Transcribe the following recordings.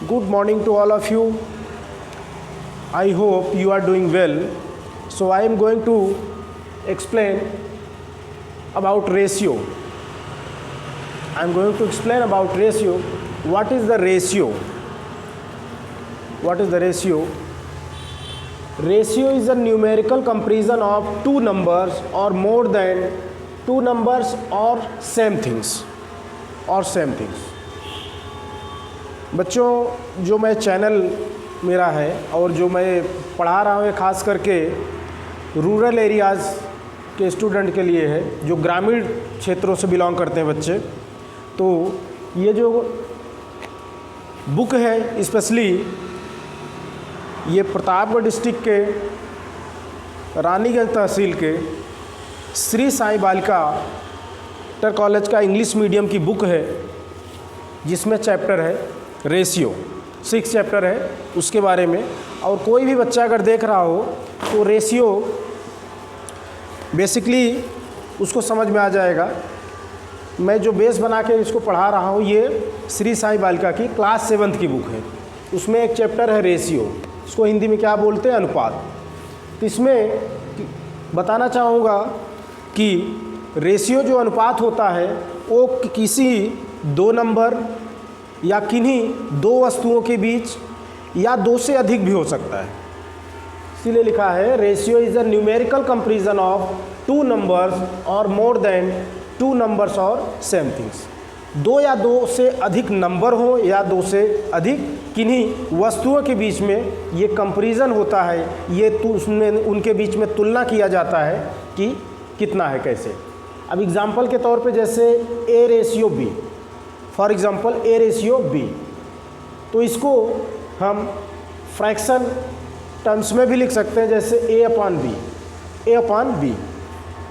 Good morning to all of you. I hope you are doing well. So I am going to explain about ratio. I am going to explain about ratio. What is the ratio? What is the ratio? Ratio is a numerical comparison of two numbers or more than two numbers or same things. बच्चों, जो मैं channel मेरा है और जो मैं पढ़ा रहा हूँ, ख़ास करके रूरल एरियाज़ के स्टूडेंट के लिए है, जो ग्रामीण क्षेत्रों से बिलोंग करते हैं बच्चे। तो ये जो बुक है, स्पेशली ये प्रतापगढ़ डिस्ट्रिक्ट के रानीगंज तहसील के श्री साईं बालिका इंटर कॉलेज का इंग्लिश मीडियम की बुक है, जिसमें चैप्टर है रेशियो, 6 चैप्टर है उसके बारे में। और कोई भी बच्चा अगर देख रहा हो तो रेशियो बेसिकली उसको समझ में आ जाएगा। मैं जो बेस बना के इसको पढ़ा रहा हूँ, ये श्री साईं बालिका की क्लास 7th की बुक है। उसमें एक चैप्टर है रेशियो, इसको हिंदी में क्या बोलते हैं, अनुपात। तो इसमें बताना चाहूँगा कि रेशियो जो अनुपात होता है वो किसी दो नंबर या किन्हीं दो वस्तुओं के बीच या दो से अधिक भी हो सकता है। इसीलिए लिखा है ratio is a numerical comparison of two numbers और मोर देन टू नंबर्स और सेम थिंग्स। दो या दो से अधिक नंबर हो या दो से अधिक किन्हीं वस्तुओं के बीच में ये कंपैरिजन होता है। ये उसमें उनके बीच में तुलना किया जाता है कि कितना है, कैसे। अब एग्जाम्पल के तौर पे जैसे A ratio B, for example A ratio B, तो इसको हम फ्रैक्शन टर्म्स में भी लिख सकते हैं, जैसे ए अपॉन बी।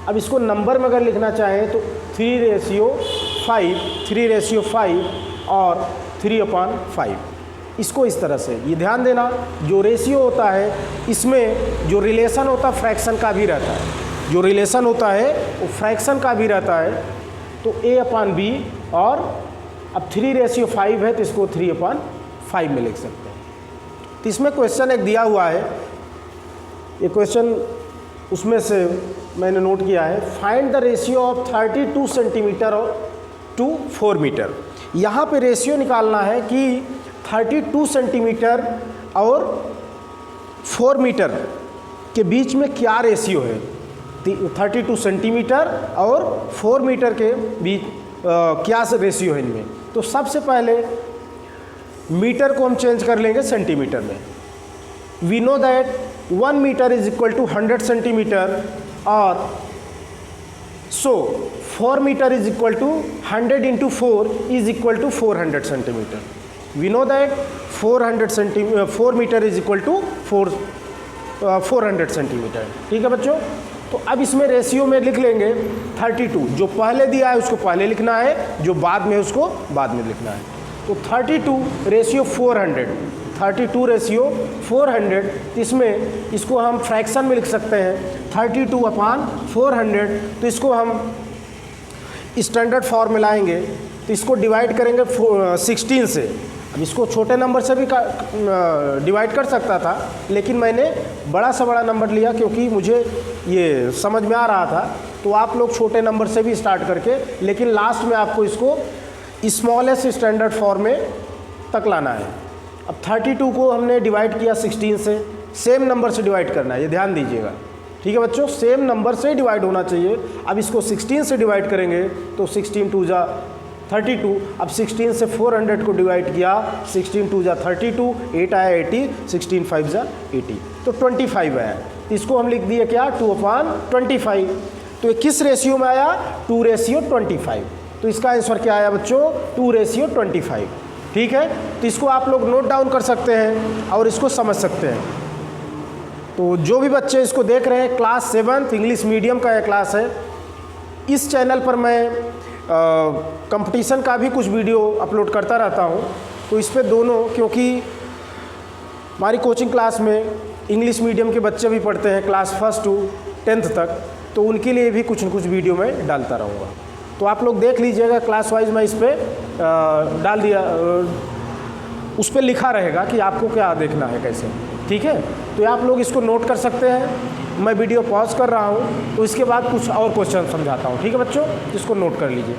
अब इसको नंबर में अगर लिखना चाहें तो 3:5 और 3/5। इसको इस तरह से, ये ध्यान देना, जो रेशियो होता है इसमें जो रिलेशन होता है फ्रैक्शन का भी रहता है, जो रिलेशन होता है वो फ्रैक्शन का भी रहता है। तो ए अपॉन बी, और अब 3:5 है तो इसको 3/5 में लिख सकते हैं। तो इसमें क्वेश्चन एक दिया हुआ है, ये क्वेश्चन उसमें से मैंने नोट किया है, find the ratio of 32 centimetre to 4 metre. यहाँ पे रेशियो निकालना है कि 32 सेंटीमीटर और 4 मीटर के बीच में क्या रेशियो है। 32 सेंटीमीटर और 4 मीटर के बीच क्या रेशियो है इनमें। तो सबसे पहले मीटर को हम चेंज कर लेंगे सेंटीमीटर में। We know that 1 metre is equal to 100 centimetre, और so 4 metre is equal to 100 into 4 is equal to 400 centimetre. We know that 4 metre is equal to 400 centimetre. ठीक है बच्चों। तो अब इसमें रेशियो में लिख लेंगे 32, जो पहले दिया है उसको पहले लिखना है, जो बाद में उसको बाद में लिखना है। तो 32 रेशियो 400, 32 रेशियो 400। इसमें इसको हम फ्रैक्शन में लिख सकते हैं 32/400। तो इसको हम स्टैंडर्ड फॉर्म में लाएंगे, तो इसको डिवाइड करेंगे 16 से। अब इसको छोटे नंबर से भी डिवाइड कर सकता था, लेकिन मैंने बड़ा से बड़ा नंबर लिया क्योंकि मुझे ये समझ में आ रहा था। तो आप लोग छोटे नंबर से भी स्टार्ट करके, लेकिन लास्ट में आपको इसको स्मॉलेस्ट स्टैंडर्ड फॉर्म में तक लाना है। अब 32 को हमने डिवाइड किया 16 से, सेम नंबर से डिवाइड करना है, ये ध्यान दीजिएगा। ठीक है बच्चों, सेम नंबर से डिवाइड होना चाहिए। अब इसको 16 से डिवाइड करेंगे तो 16 2 जा 32। अब 16 से 400 को डिवाइड किया, 16 2 जा 32, 8 आया 80, 16 5 जा 80, तो 25 आया। इसको हम लिख दिए क्या, 2/25। तो ये किस रेशियो में आया, 2:25। तो इसका आंसर क्या आया बच्चों, 2:25। ठीक है। तो इसको आप लोग नोट डाउन कर सकते हैं और इसको समझ सकते हैं। तो जो भी बच्चे इसको देख रहे हैं, क्लास 7th इंग्लिश मीडियम का यह क्लास है। इस चैनल पर मैं कंपटीशन का भी कुछ वीडियो अपलोड करता रहता हूँ। तो इस पर दोनों, क्योंकि हमारी कोचिंग क्लास में इंग्लिश मीडियम के बच्चे भी पढ़ते हैं क्लास 1 to 10th तक, तो उनके लिए भी कुछ न कुछ वीडियो मैं डालता रहूँगा। तो आप लोग देख लीजिएगा, क्लास वाइज मैं इस पर डाल दिया, उस पर लिखा रहेगा कि आपको क्या देखना है कैसे, ठीक है। तो आप लोग इसको नोट कर सकते हैं। मैं वीडियो पॉज कर रहा हूँ तो इसके बाद कुछ और क्वेश्चन समझाता हूँ, ठीक है बच्चों, इसको नोट कर लीजिए।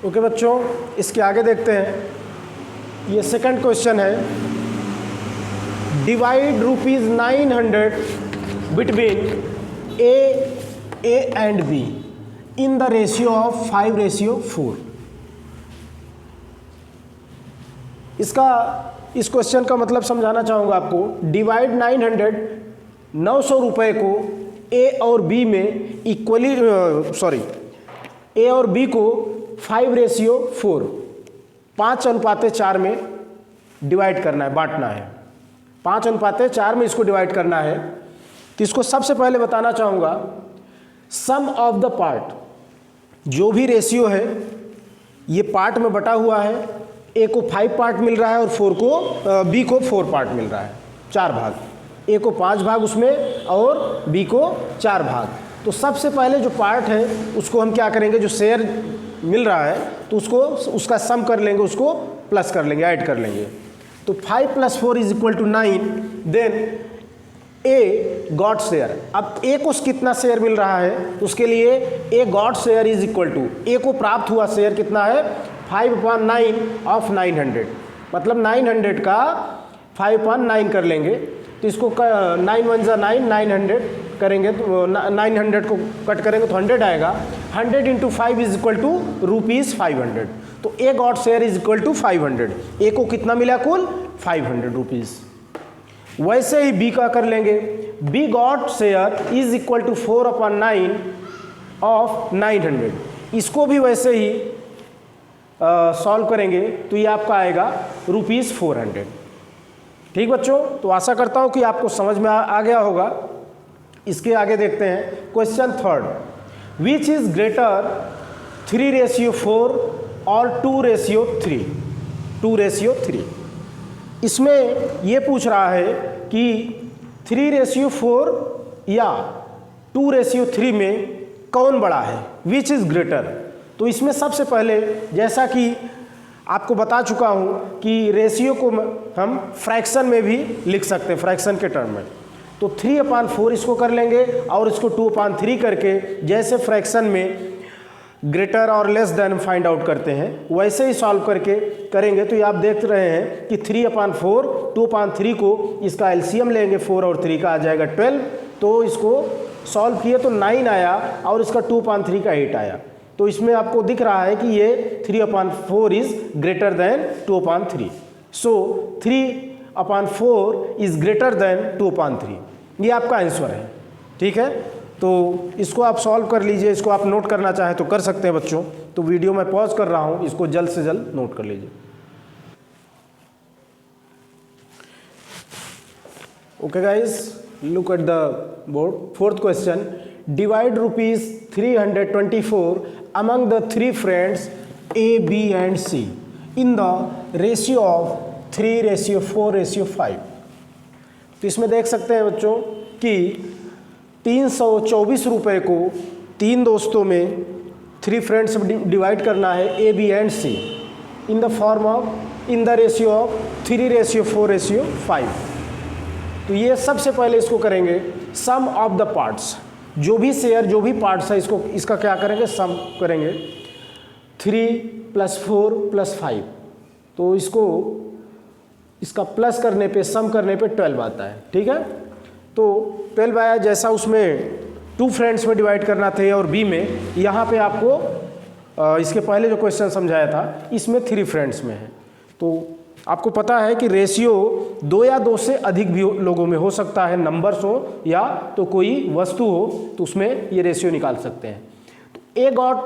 ओके बच्चों, इसके आगे देखते हैं। ये सेकंड क्वेश्चन है, divide ₹900 between A and be in the ratio of 5:4। इस क्वेश्चन का मतलब समझाना चाहूँगा आपको। डिवाइड 900 रुपये को ए और बी में इक्वली ए और बी को 5:4 5:4 में डिवाइड करना है, बांटना है। 5:4 में इसको डिवाइड करना है। तो इसको सबसे पहले बताना चाहूँगा, सम ऑफ द पार्ट, जो भी रेशियो है ये पार्ट में बटा हुआ है। ए को 5 पार्ट मिल रहा है और बी को 4 पार्ट मिल रहा है, 4 भाग। ए को 5 भाग उसमें और बी को 4 भाग। तो सबसे पहले जो पार्ट है उसको हम क्या करेंगे, जो शेयर मिल रहा है तो उसका सम कर लेंगे, उसको प्लस कर लेंगे, ऐड कर लेंगे। तो 5 + 4 = 9। देन ए गॉट शेयर। अब ए को कितना शेयर मिल रहा है तो उसके लिए ए गॉट शेयर = ए को प्राप्त हुआ शेयर कितना है, 5/9 ऑफ 900। मतलब 900 का 5/9 कर लेंगे। तो इसको 9 × 1 = 9, 900 करेंगे तो 900 को कट करेंगे तो 100 आएगा। 100 × 5 = ₹500। तो ए गॉट शेयर = 500। ए को कितना मिला कुल, 500 रुपीज़। वैसे ही बी का कर लेंगे। B got share = 4/9 of 900। इसको भी वैसे ही सॉल्व करेंगे तो ये आपका आएगा ₹400। ठीक बच्चों, तो आशा करता हूँ कि आपको समझ में आ गया होगा। इसके आगे देखते हैं question third, which is greater 3:4 और 2:3? 2:3। इसमें ये पूछ रहा है कि 3:4 या 2:3 में कौन बड़ा है, विच इज़ ग्रेटर। तो इसमें सबसे पहले, जैसा कि आपको बता चुका हूँ कि रेशियो को हम फ्रैक्शन में भी लिख सकते हैं, फ्रैक्शन के टर्म में। तो 3/4 इसको कर लेंगे और इसको 2/3 करके, जैसे फ्रैक्शन में ग्रेटर और लेस देन फाइंड आउट करते हैं वैसे ही सॉल्व करके करेंगे। तो ये आप देख रहे हैं कि 3/4 2/3 को इसका एलसीएम लेंगे, 4 और 3 का आ जाएगा 12। तो इसको सॉल्व किए तो 9 आया और इसका 2/3 का 8 आया। तो इसमें आपको दिख रहा है कि ये 3/4 is greater than 2/3। So 3/4 is greater than 2/3। ये आपका आंसर है, ठीक है। तो इसको आप सॉल्व कर लीजिए। इसको आप नोट करना चाहें तो कर सकते हैं बच्चों। तो वीडियो मैं पॉज कर रहा हूँ, इसको जल्द से जल्द नोट कर लीजिए। Okay guys, look at the board. Fourth question, divide ₹324 among the 3 friends A, B and C in the ratio of 3:4:5। तो इसमें देख सकते हैं बच्चों कि 324 रुपये को 3 दोस्तों में 3 फ्रेंड्स डिवाइड करना है, A, B and C, in the ratio of 3:4:5। तो ये सबसे पहले इसको करेंगे सम ऑफ द पार्ट्स। जो भी शेयर, जो भी पार्ट्स है, इसका क्या करेंगे, सम करेंगे। 3 + 4 + 5। तो इसका प्लस करने पे, सम करने पे 12 आता है, ठीक है। तो 12 आया। जैसा उसमें 2 फ्रेंड्स में डिवाइड करना था A और B में, यहाँ पे आपको इसके पहले जो क्वेश्चन समझाया था इसमें 3 फ्रेंड्स में है। तो आपको पता है कि रेशियो 2 या 2 से अधिक भी लोगों में हो सकता है, नंबर्स हो या तो कोई वस्तु हो, तो उसमें ये रेशियो निकाल सकते हैं। तो ए गॉट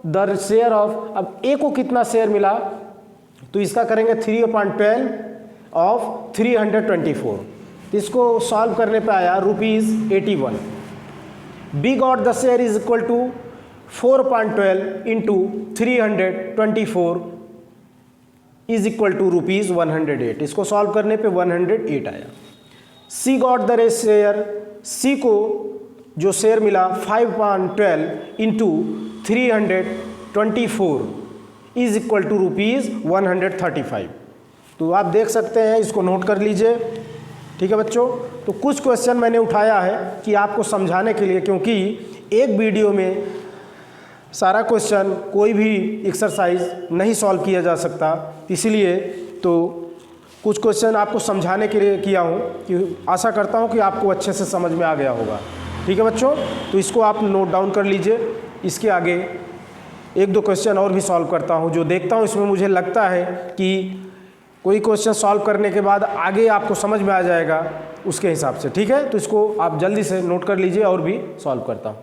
द शेयर ऑफ, अब ए को कितना शेयर मिला तो इसका करेंगे 3/12 ऑफ 324। तो इसको सॉल्व करने पे आया ₹81। B got the share = 4/12 × 324 = ₹108। इसको सॉल्व करने पे 108 आया। सी गॉट द शेयर, सी को जो शेयर मिला 5/12 इंटू 324 इज इक्वल टू ₹135। तो आप देख सकते हैं, इसको नोट कर लीजिए। ठीक है बच्चों, तो कुछ क्वेश्चन मैंने उठाया है कि आपको समझाने के लिए, क्योंकि एक वीडियो में सारा क्वेश्चन कोई भी एक्सरसाइज नहीं सॉल्व किया जा सकता, इसलिए तो कुछ क्वेश्चन आपको समझाने के लिए किया हूँ कि आशा करता हूँ कि आपको अच्छे से समझ में आ गया होगा। ठीक है बच्चों, तो इसको आप नोट डाउन कर लीजिए। इसके आगे एक दो क्वेश्चन और भी सॉल्व करता हूँ, जो देखता हूँ इसमें मुझे लगता है कि कोई क्वेश्चन सॉल्व करने के बाद आगे आपको समझ में आ जाएगा उसके हिसाब से। ठीक है, तो इसको आप जल्दी से नोट कर लीजिए और भी सॉल्व करता हूँ।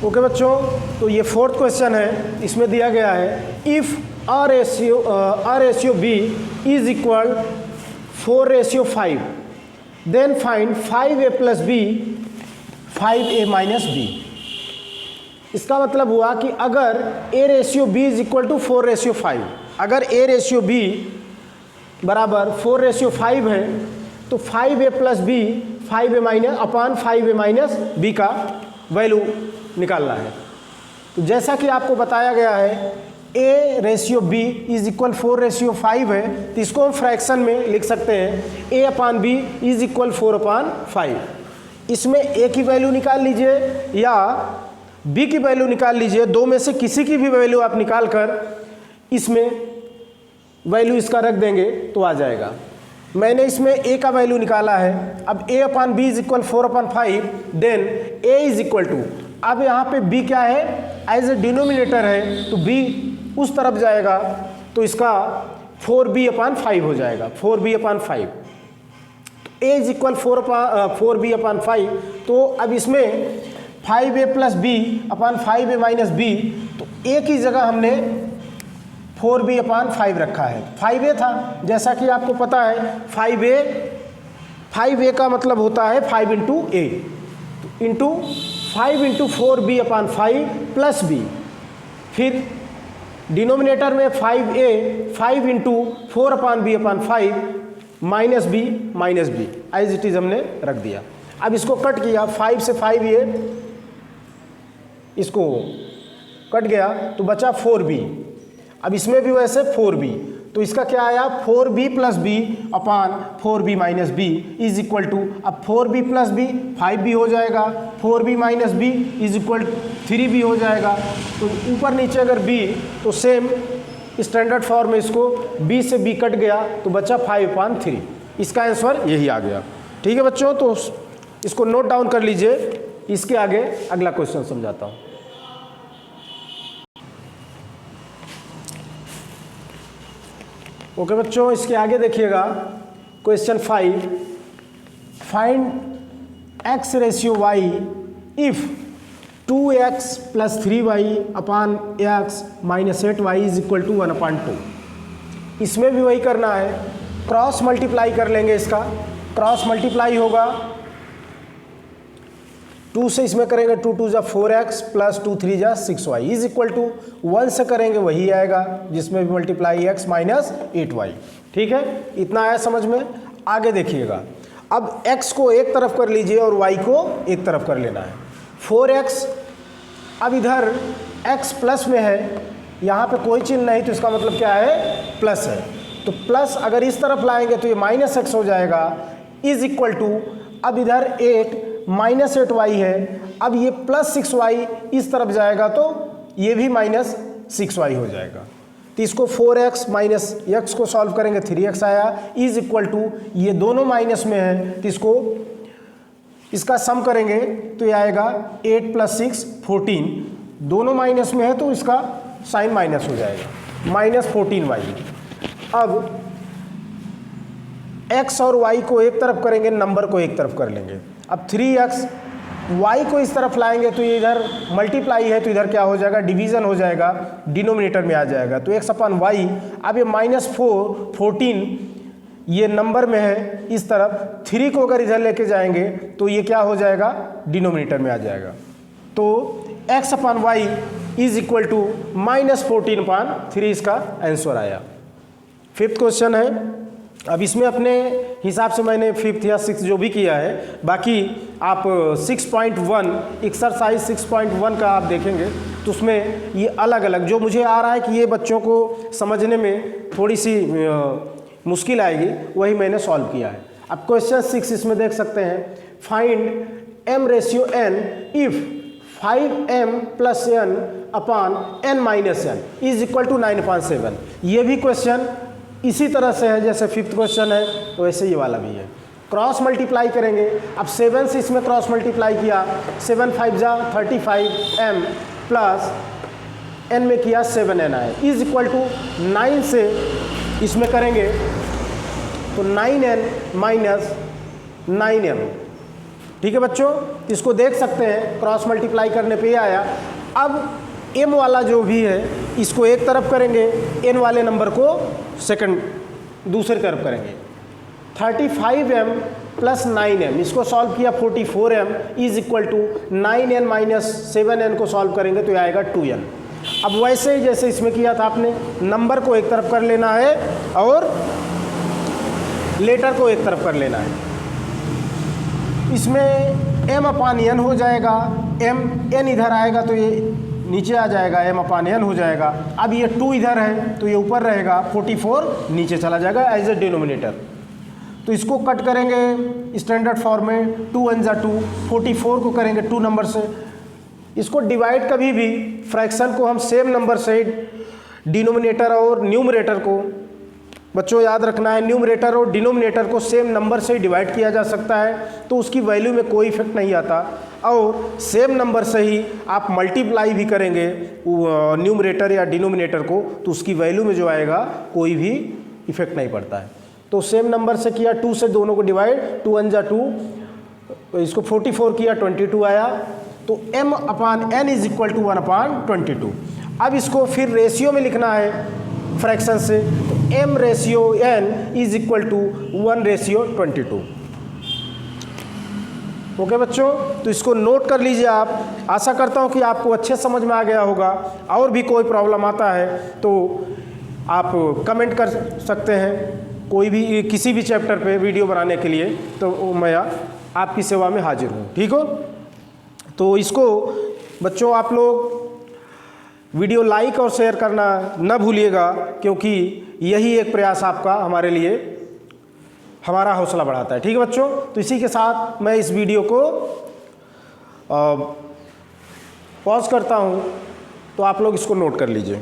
ओके बच्चों, तो ये फोर्थ क्वेश्चन है। इसमें दिया गया है if a ratio b is equal 4:5 then find 5a plus b 5a minus b। इसका मतलब हुआ कि अगर a ratio b is equal to 4:5, अगर a रेशियो b बराबर 4:5 है तो 5a plus b 5a minus upon 5a minus b का वैल्यू निकालना है। तो जैसा कि आपको बताया गया है a ratio b is equal 4:5 है, तो इसको हम फ्रैक्शन में लिख सकते हैं a upon b is equal 4/5। इसमें a की वैल्यू निकाल लीजिए या b की वैल्यू निकाल लीजिए, दो में से किसी की भी वैल्यू आप निकाल कर इसमें वैल्यू इसका रख देंगे तो आ जाएगा। मैंने इसमें a का वैल्यू निकाला है। अब a upon b is equal 4/5, then a is equal to, अब यहाँ पे b क्या है, एज ए डिनोमिनेटर है तो b उस तरफ जाएगा, तो इसका 4b/5 हो जाएगा, 4b/5। a is equal 4b/5, तो अब इसमें 5a plus b upon 5a minus b, तो a की जगह हमने 4b/5 रखा है। 5a था, जैसा कि आपको पता है 5a का मतलब होता है 5 into a, into 5 into 4b/5 plus b, फिर डिनोमिनेटर में 5a 5 into 4/b/5 minus b as it is हमने रख दिया। अब इसको कट किया, 5 से 5 ये इसको कट गया तो बचा 4b। अब इसमें भी वैसे 4b, तो इसका क्या आया 4b plus b upon 4b minus b is equal to, अब 4b प्लस b 5b हो जाएगा, 4b minus b is equal 3b हो जाएगा। तो ऊपर नीचे अगर b तो सेम स्टैंडर्ड फॉर्म में इसको b से b कट गया तो बचा 5/3। इसका आंसर यही आ गया। ठीक है बच्चों, तो इसको नोट डाउन कर लीजिए। इसके आगे अगला क्वेश्चन समझाता हूँ। ओके बच्चों, इसके आगे देखिएगा question 5, find x ratio y if 2x plus 3y upon x minus 8y is equal to 1/2। इसमें भी वही करना है, क्रॉस मल्टीप्लाई कर लेंगे। इसका क्रॉस मल्टीप्लाई होगा, 2 से इसमें करेंगे 2 2 जा 4x प्लस 2 3 जा 6y इज इक्वल टू 1 से करेंगे वही आएगा जिसमें भी मल्टीप्लाई x माइनस 8y। ठीक है, इतना आया समझ में। आगे देखिएगा, अब x को एक तरफ कर लीजिए और y को एक तरफ कर लेना है। 4x, अब इधर x प्लस में है, यहाँ पे कोई चिन्ह नहीं तो इसका मतलब क्या है, प्लस है। तो प्लस अगर इस तरफ लाएंगे तो ये माइनस x हो जाएगा, इज इक्वल टू, अब इधर 8 माइनस 8y है, अब ये प्लस 6y इस तरफ जाएगा तो ये भी माइनस 6y हो जाएगा। तो इसको 4x माइनस x को सॉल्व करेंगे 3x आया, इज इक्वल टू, ये दोनों माइनस में है तो इसको इसका सम करेंगे तो ये आएगा 8 प्लस 6 14, दोनों माइनस में है तो इसका साइन माइनस हो जाएगा, माइनस 14y। अब x और y को एक तरफ करेंगे, नंबर को एक तरफ कर लेंगे। अब 3x, y को इस तरफ लाएंगे तो ये इधर मल्टीप्लाई है तो इधर क्या हो जाएगा, डिवीज़न हो जाएगा, डिनोमिनेटर में आ जाएगा तो x अपॉन y। अब ये माइनस 14 ये नंबर में है, इस तरफ 3 को अगर इधर लेके जाएंगे तो ये क्या हो जाएगा, डिनोमिनेटर में आ जाएगा। तो x upon y is equal to minus 14/3 इसका आंसर आया। फिफ्थ क्वेश्चन है, अब इसमें अपने हिसाब से मैंने 5th या 6th जो भी किया है, बाकी आप 6.1 एक्सरसाइज 6.1 का आप देखेंगे तो उसमें ये अलग अलग जो मुझे आ रहा है कि ये बच्चों को समझने में थोड़ी सी मुश्किल आएगी, वही मैंने सॉल्व किया है। अब क्वेश्चन 6 इसमें देख सकते हैं, find m ratio n if 5m plus n upon n minus n is equal to 9.7। ये भी क्वेश्चन इसी तरह से है जैसे 5th क्वेश्चन है, तो वैसे ये वाला भी है। क्रॉस मल्टीप्लाई करेंगे। अब 7 से इसमें क्रॉस मल्टीप्लाई किया, 7 5 जा 35m प्लस n में किया 7n आए इज इक्वल टू 9 से इसमें करेंगे तो 9n माइनस 9m। ठीक है बच्चों, इसको देख सकते हैं क्रॉस मल्टीप्लाई करने पे ये आया। अब m वाला जो भी है इसको एक तरफ करेंगे, n वाले नंबर को सेकंड दूसरी तरफ करेंगे। 35m प्लस 9m इसको सॉल्व किया 44m is equal to 9n minus 7n को सॉल्व करेंगे तो ये आएगा 2n। अब वैसे ही जैसे इसमें किया था आपने, नंबर को एक तरफ कर लेना है और लेटर को एक तरफ कर लेना है। इसमें m अपान n हो जाएगा, n इधर आएगा तो ये नीचे आ जाएगा, m अपान n हो जाएगा। अब ये 2 इधर है तो ये ऊपर रहेगा, 44 नीचे चला जाएगा एज ए डिनोमिनेटर। तो इसको कट करेंगे स्टैंडर्ड फॉर्म में, 2 1 जा 2, 44 को करेंगे 2 नंबर से। इसको डिवाइड कभी भी फ्रैक्शन को हम सेम नंबर से डिनोमिनेटर और न्यूमरेटर को, बच्चों याद रखना है, न्यूमरेटर और डिनोमिनेटर को सेम नंबर से डिवाइड किया जा सकता है तो उसकी वैल्यू में कोई इफेक्ट नहीं आता। और सेम नंबर से ही आप मल्टीप्लाई भी करेंगे न्यूमरेटर या डिनोमिनेटर को तो उसकी वैल्यू में जो आएगा कोई भी इफेक्ट नहीं पड़ता है। तो सेम नंबर से किया, 2 से दोनों को डिवाइड, 2 1 जा 2, इसको 44 किया 22 आया। तो m upon n is equal to 1 upon 22। अब इसको फिर रेशियो में लिखना है फ्रैक्शन से, तो m ratio n is equal to 1 ratio 22। Okay बच्चों, तो इसको नोट कर लीजिए आप। आशा करता हूँ कि आपको अच्छे समझ में आ गया होगा। और भी कोई प्रॉब्लम आता है तो आप कमेंट कर सकते हैं, कोई भी किसी भी चैप्टर पे वीडियो बनाने के लिए, तो मैं आपकी सेवा में हाजिर हूँ। ठीक हो, तो इसको बच्चों आप लोग वीडियो लाइक और शेयर करना न भूलिएगा, क्योंकि यही एक प्रयास आपका हमारे लिए हमारा हौसला बढ़ाता है। ठीक है बच्चों, तो इसी के साथ मैं इस वीडियो को पॉज करता हूँ, तो आप लोग इसको नोट कर लीजिए।